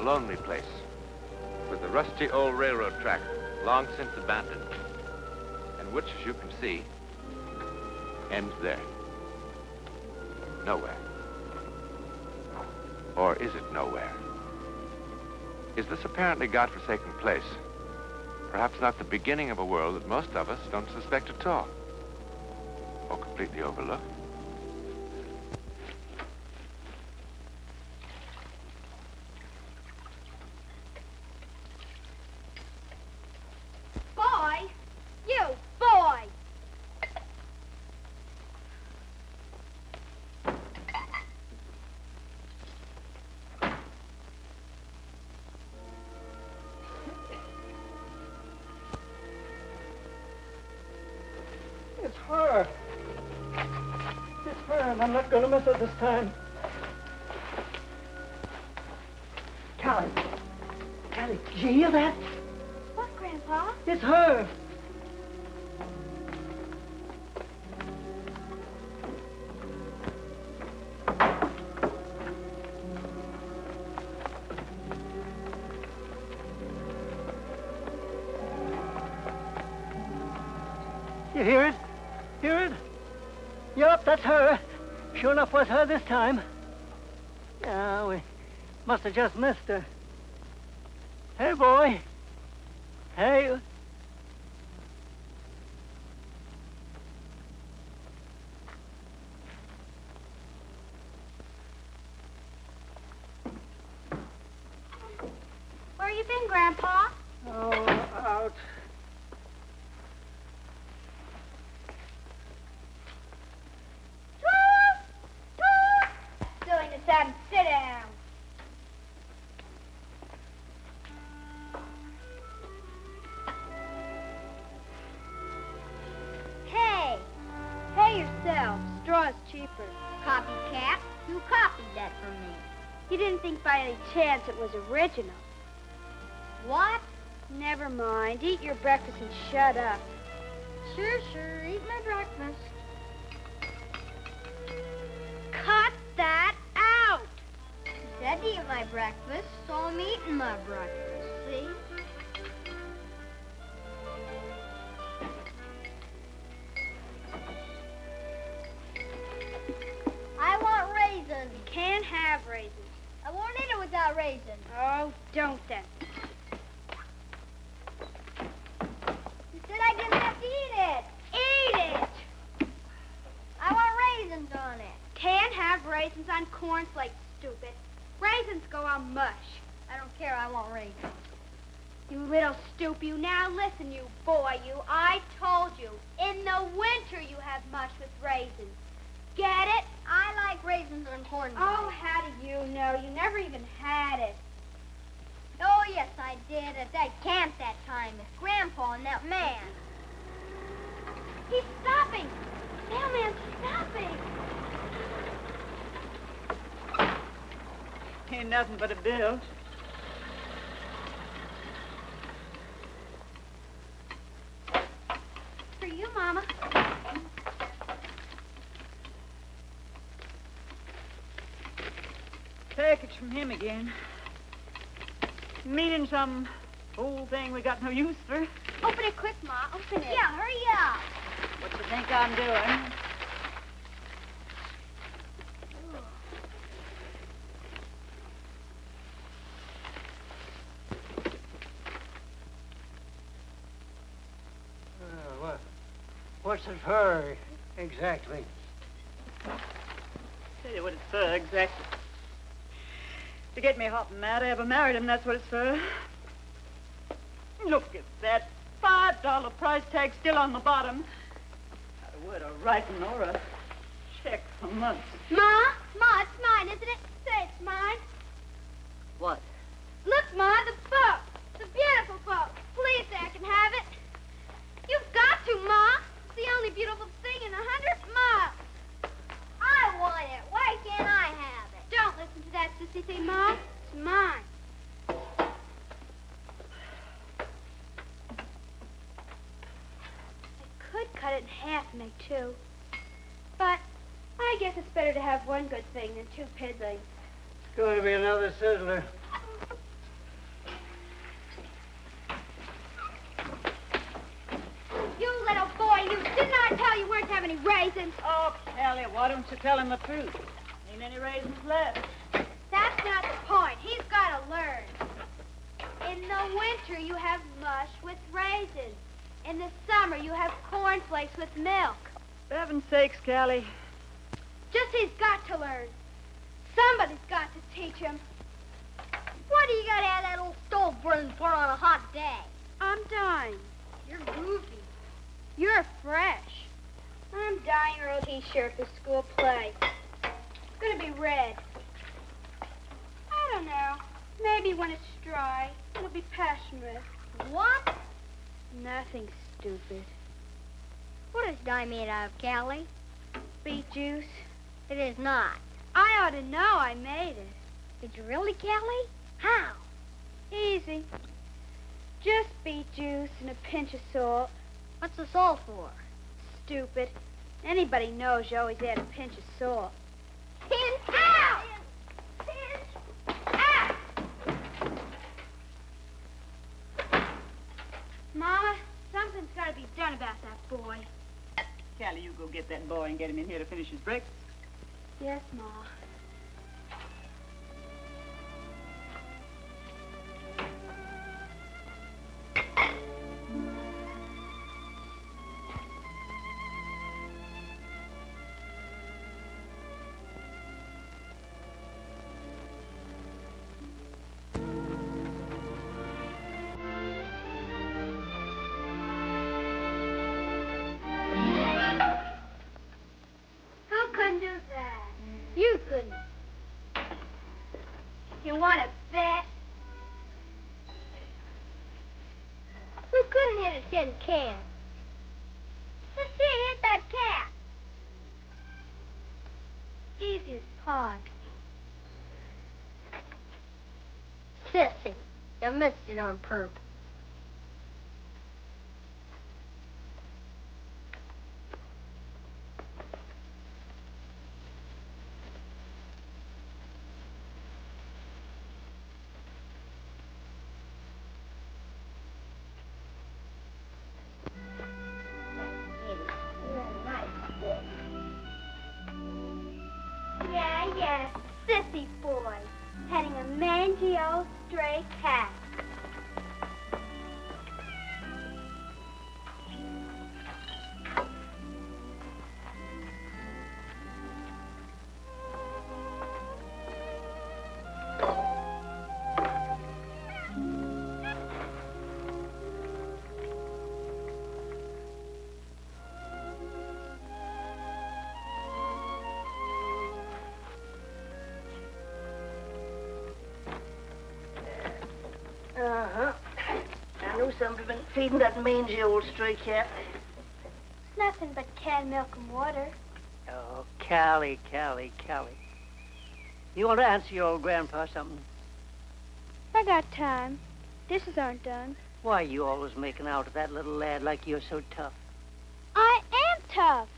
lonely place with a rusty old railroad track long since abandoned, and which, as you can see, ends there. Nowhere. Or is it nowhere? Is this apparently godforsaken place perhaps not the beginning of a world that most of us don't suspect at all, or completely overlook? Boy! You, boy! It's her. It's her, and I'm not going to miss her this time. Callie. Callie, did you hear that? What, Grandpa? It's her. You hear it? Hear it? Yup, that's her. Sure enough was her this time. Yeah, we must have just missed her. Hey, boy. Hey. Where you been, Grandpa? Oh, out. Silliness, Adam, sit down. Hey, pay yourself. Straw's cheaper. Copycat, you copied that from me. You didn't think by any chance it was original. What? Never mind. Eat your breakfast and shut up. Sure, sure. Eat my breakfast. Cut that out! You said to eat my breakfast, so I'm eating my breakfast, see? I want raisins. You can't have raisins. I won't eat it without raisins. Oh, don't then. You said I didn't have to eat it. Eat it! I want raisins on it. Can't have raisins on cornflakes, stupid. Raisins go on mush. I don't care, I want raisins. You little stoop, you. Now listen, you boy, you. I told you, in the winter you have mush with raisins. Get it? I like raisins on cornflakes. Oh, how do you know? You never even had it. Oh, yes, I did. At that camp that time with Grandpa and that man. He's stopping. Mailman's stopping. Ain't nothing but a bill. For you, Mama. Package from him again. Meaning some old thing we got no use for. Open it quick, Ma. Open it. Yeah, hurry up. What you think I'm doing? What's it for, exactly? Tell you what it's for, exactly. To get me hot and mad, I ever married him, that's what it's for. Look at that $5 price tag still on the bottom. Not a word of writing or a check for months. Ma, it's mine, isn't it? Say it's mine. What? Look, Ma, the book. The beautiful book. Please say I can have it. You've got to, Ma. It's the only beautiful thing in 100 miles. I want it. Why can't I have it? Don't listen to that sissy thing, Ma. It's mine. I could cut it in half and make two. But I guess it's better to have one good thing than two piddlings. It's going to be another sizzler. any raisins. Oh, Callie, why don't you tell him the truth? Ain't any raisins left. That's not the point. He's got to learn. In the winter, you have mush with raisins. In the summer, you have cornflakes with milk. For heaven's sakes, Callie. Just he's got to learn. Somebody's got to teach him. Why do you got to have that old stove burning for on a hot day? I'm dying. You're goofy. You're fresh. I'm dyeing your old T-shirt for school play. It's gonna be red. I don't know. Maybe when it's dry, it'll be passion red. What? Nothing, stupid. What is dye made out of, Callie? Beet juice. It is not. I ought to know. I made it. Did you really, Callie? How? Easy. Just beet juice and a pinch of salt. What's the salt for? Stupid. Anybody knows you always add a pinch of salt. Pinch! Ow! Pinch! Ow! Mama, something's got to be done about that boy. Callie, you go get that boy and get him in here to finish his breakfast. Yes, Ma. Who couldn't do that? You couldn't. You want to bet? Who couldn't hit a tin can? Let's see, hit that cat. Easy as pie. Sissy, you missed it on purpose. Yeah, sissy boy, petting a mangy old stray cat. Uh-huh. I knew somebody been feeding that mangy old stray cat. It's nothing but canned milk and water. Oh, Callie. You want to answer your old grandpa something? I got time. Dishes aren't done. Why you always making out with that little lad like you're so tough? I am tough.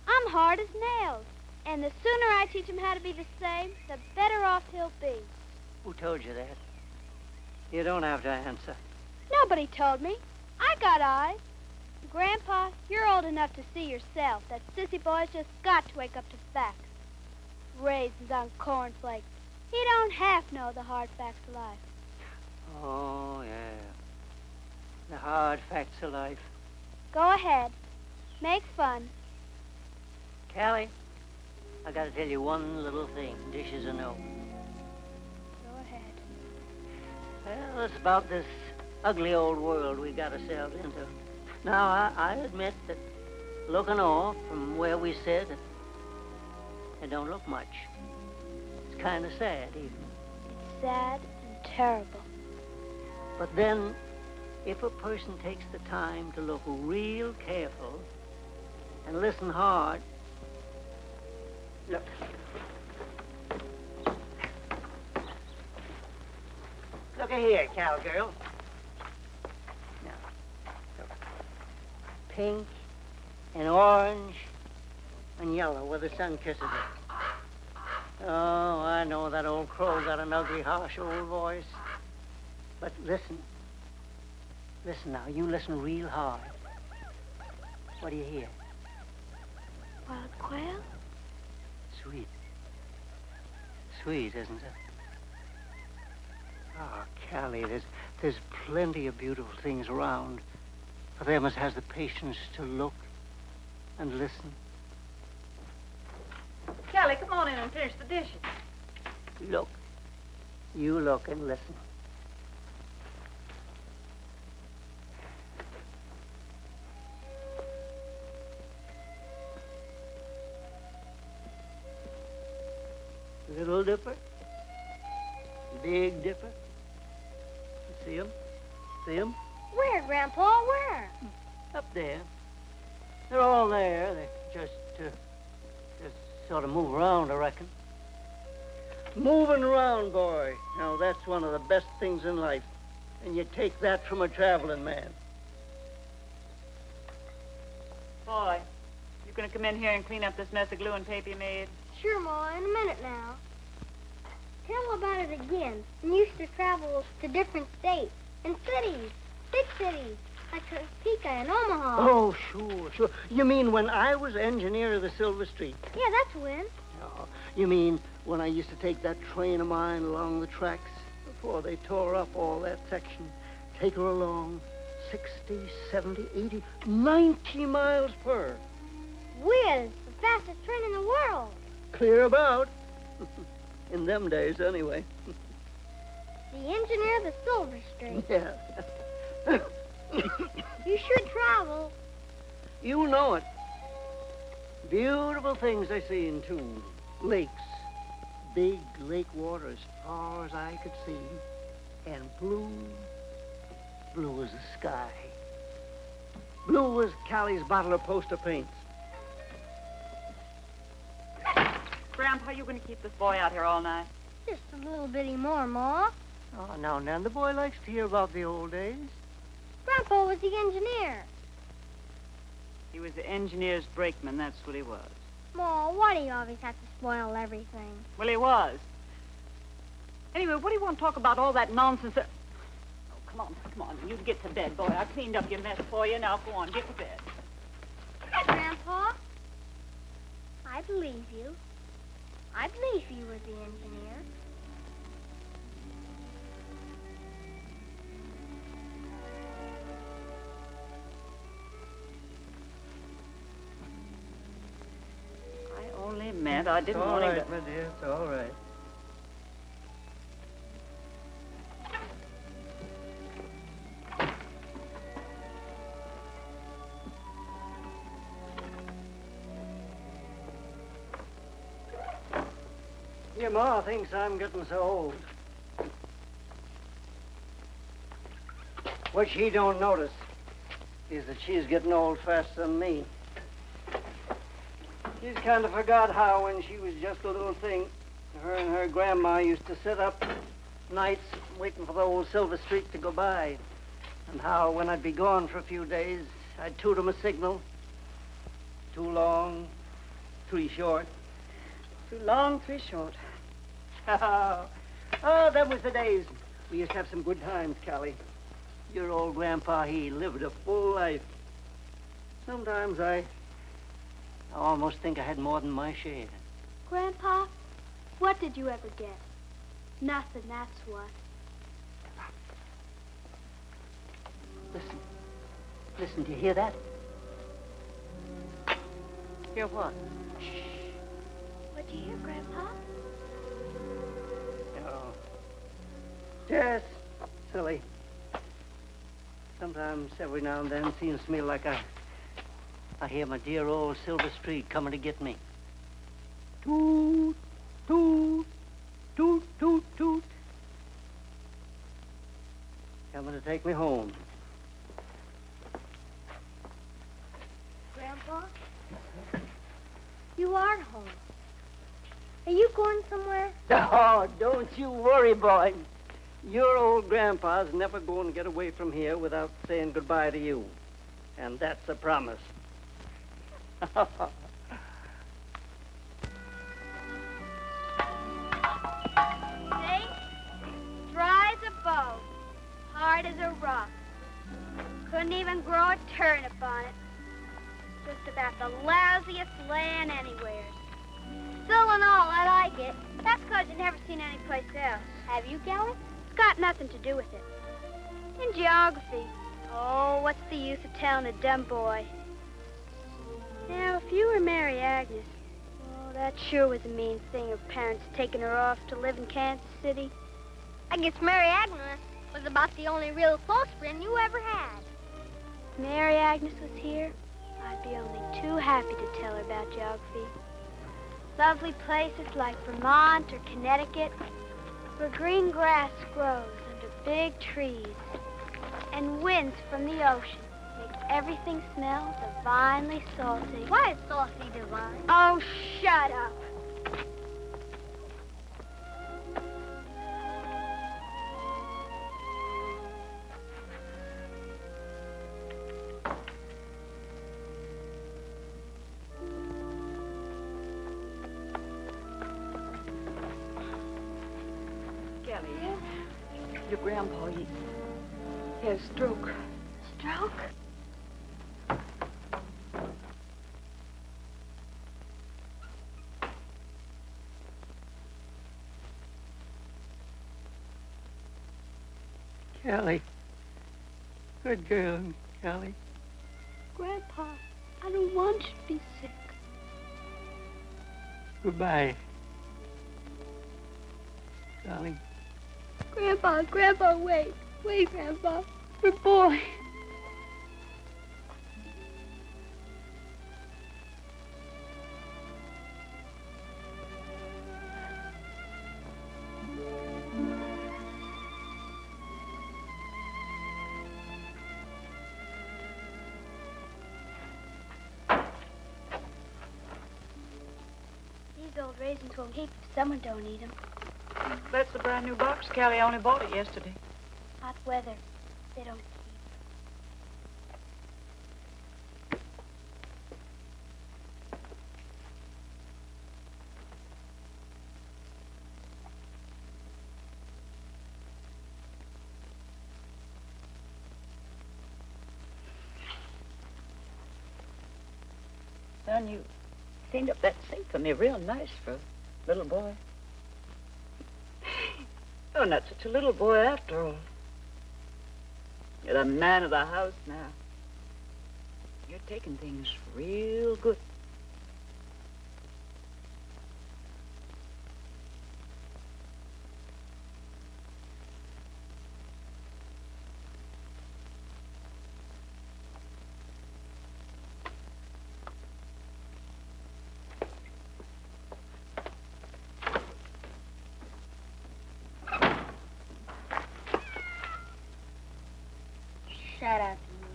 I'm hard as nails. And the sooner I teach him how to be the same, the better off he'll be. Who told you that? You don't have to answer. Nobody told me. I got eyes. Grandpa, you're old enough to see yourself that sissy boys just got to wake up to facts. Raisins on cornflakes. He don't half know the hard facts of life. Oh, yeah. The hard facts of life. Go ahead. Make fun. Callie, I gotta tell you one little thing. Dishes or no. Go ahead. Well, it's about this ugly old world we got ourselves into. Now, I admit that looking off from where we sit, it don't look much. It's kind of sad, even. It's sad and terrible. But then, if a person takes the time to look real careful and listen hard, look. Look here, cowgirl. Now, look. Pink and orange and yellow where the sun kisses it. Oh, I know that old crow got an ugly, harsh old voice. But listen. Listen now. You listen real hard. What do you hear? Wild quail? Sweet. Sweet, isn't it? Oh, Callie, there's plenty of beautiful things around for them as has the patience to look and listen. Kelly, come on in and finish the dishes. Look. You look and listen. Little Dipper. Big Dipper. See him? See him? Where, Grandpa? Where? Up there. They're all there. They just sort of move around, I reckon. Moving around, boy. Now, that's one of the best things in life. And you take that from a traveling man. Boy, you gonna come in here and clean up this mess of glue and tape you made? Sure, Ma, in a minute now. Tell about it again. And used to travel to different states and cities, big cities, like Topeka and Omaha. Oh, sure. You mean when I was engineer of the Silver Street? Yeah, that's when. Oh, you mean when I used to take that train of mine along the tracks before they tore up all that section, take her along 60, 70, 80, 90 miles per hour. Whiz, the fastest train in the world. Clear about. In them days, anyway. The engineer of the Silver Street. Yeah. You should travel. You know it. Beautiful things I seen, too. Lakes. Big lake water as far as I could see. And blue. Blue as the sky. Blue as Callie's bottle of poster paints. Grandpa, you gonna keep this boy out here all night? Just a little bitty more, Ma. Oh, now and then the boy likes to hear about the old days. Grandpa was the engineer. He was the engineer's brakeman, that's what he was. Ma, why do you always have to spoil everything? Well, he was. Anyway, what do you want to talk about all that nonsense? Oh, come on. You get to bed, boy. I cleaned up your mess for you. Now, go on, get to bed. Grandpa, I believe you. I believe you were the engineer. I only meant I didn't want him to... It's all right, my dear. It's all right. Your ma thinks I'm getting so old. What she don't notice is that she's getting old faster than me. She's kind of forgot how when she was just a little thing, her and her grandma used to sit up nights waiting for the old Silver Street to go by. And how when I'd be gone for a few days, I'd toot 'em a signal. Too long, three short. Too long, three short. Oh, them was the days. We used to have some good times, Callie. Your old grandpa, he lived a full life. Sometimes I almost think I had more than my share. Grandpa, what did you ever get? Nothing, that's what. Listen, do you hear that? Hear what? What'd you hear, Grandpa? Oh. Yes, silly. Sometimes, every now and then, it seems to me like I hear my dear old Silver Street coming to get me. Toot, toot, toot, toot, toot. Coming to take me home. Grandpa, you are home. Are you going somewhere? Oh, don't you worry, boy. Your old grandpa's never going to get away from here without saying goodbye to you. And that's a promise. See? Dry as a bone, hard as a rock. Couldn't even grow a turnip on it. Just about about the lousiest land anywhere. Still and all, I like it. That's 'cause you've never seen any place else. Have you, Kelly? It's got nothing to do with it. In geography. Oh, what's the use of telling a dumb boy? Now, if you were Mary Agnes, oh, that sure was a mean thing of parents taking her off to live in Kansas City. I guess Mary Agnes was about the only real close friend you ever had. If Mary Agnes was here, I'd be only too happy to tell her about geography. Lovely places like Vermont or Connecticut, where green grass grows under big trees, and winds from the ocean make everything smell divinely salty. Why is salty divine? Oh, shut up. Your grandpa, he had a stroke. Stroke? Kelly. Good girl, Kelly. Grandpa, I don't want you to be sick. Goodbye, darling. Grandpa, wait. Wait, Grandpa. We're boys. These old raisins won't keep if someone don't eat them. That's the brand new box. Callie only bought it yesterday. Hot weather. They don't keep. Son, you cleaned up that sink for me real nice for a little boy. You're not such a little boy after all. You're the man of the house now. You're taking things real good. Shut up, you.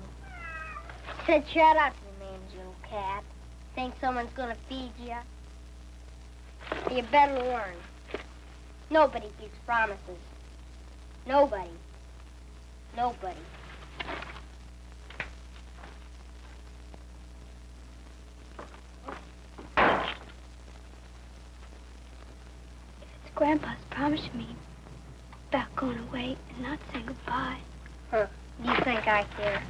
Said shut up, you mangy little cat. Think someone's gonna feed you? You better learn. Nobody keeps promises. Nobody. Nobody. It's Grandpa's promise to me about going away and not saying goodbye. Huh. Do you think I care?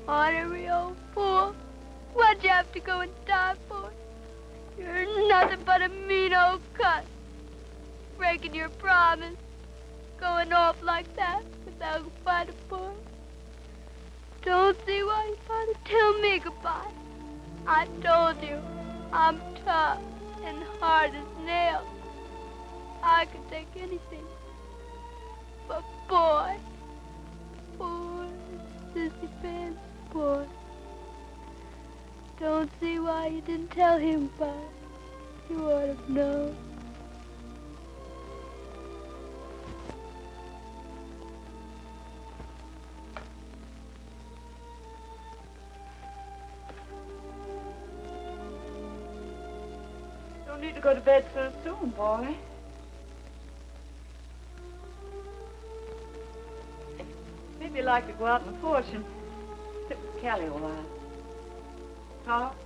Honorary old fool. What'd you have to go and die for? You're nothing but a mean old cuss. Breaking your promise. Going off like that without goodbye to boy. Don't see why you thought to tell me goodbye. I told you, I'm tough and hard as nails. I could take anything. But boy, poor sissy pants boy. Don't see why you didn't tell him goodbye. You ought to have known. Don't need to go to bed so soon, boy. feel like to go out on the porch and sit with Callie a while. Talk?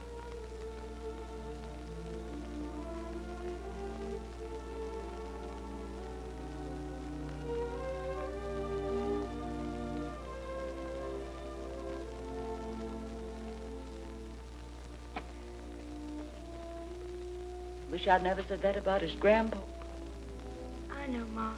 Wish I'd never said that about his grandpa. I know, Ma.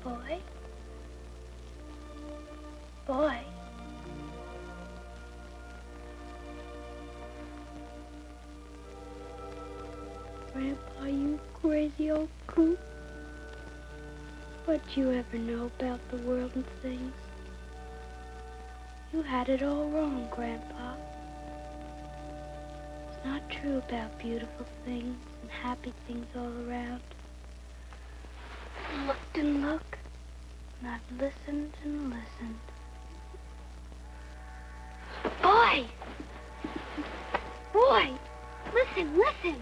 Boy? Boy? Grandpa, you crazy old coot. What'd you ever know about the world and things? You had it all wrong, Grandpa. It's not true about beautiful things and happy things all around. I've looked and looked, and I've listened and listened. Boy! Boy! Listen, listen!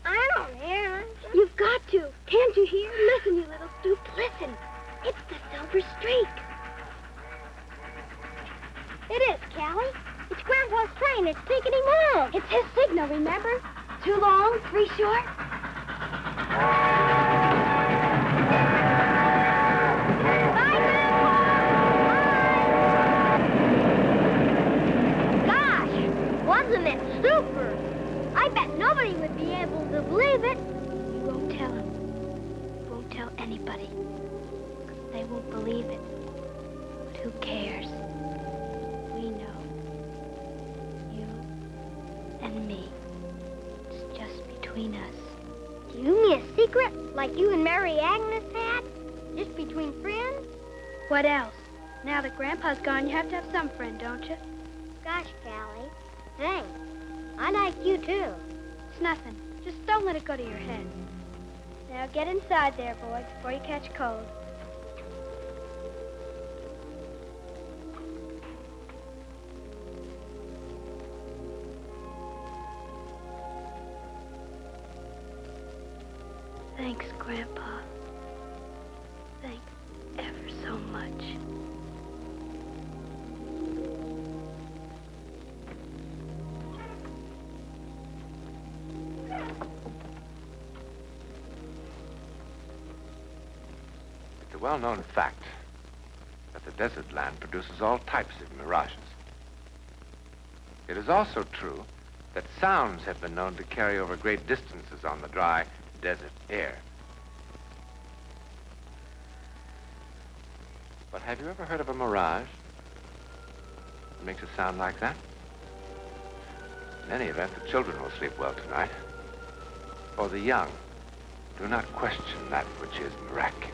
I don't hear. You've got to. Can't you hear? Listen, you little stoop. Listen. It's the silver streak. It is, Callie. It's Grandpa's train. It's taking him home. It's his signal, remember? 2 long, 3 short. Bye, Grandpa. Bye. Gosh, wasn't it super? I bet nobody would be able to believe it. You won't tell him. You won't tell anybody. They won't believe it. But who cares? We know. You and me. It's just between us. Do you mean a secret like you and Mary Agnes had? Just between friends? What else? Now that Grandpa's gone, you have to have some friend, don't you? Gosh, Callie. Thanks. I like you, too. It's nothing. Just don't let it go to your head. Now get inside there, boy, before you catch cold. Thanks, Grandpa. Thanks ever so much. It's a well-known fact that the desert land produces all types of mirages. It is also true that sounds have been known to carry over great distances on the dry desert air. But have you ever heard of a mirage that makes a sound like that? In any event, the children will sleep well tonight. For the young, do not question that which is miraculous.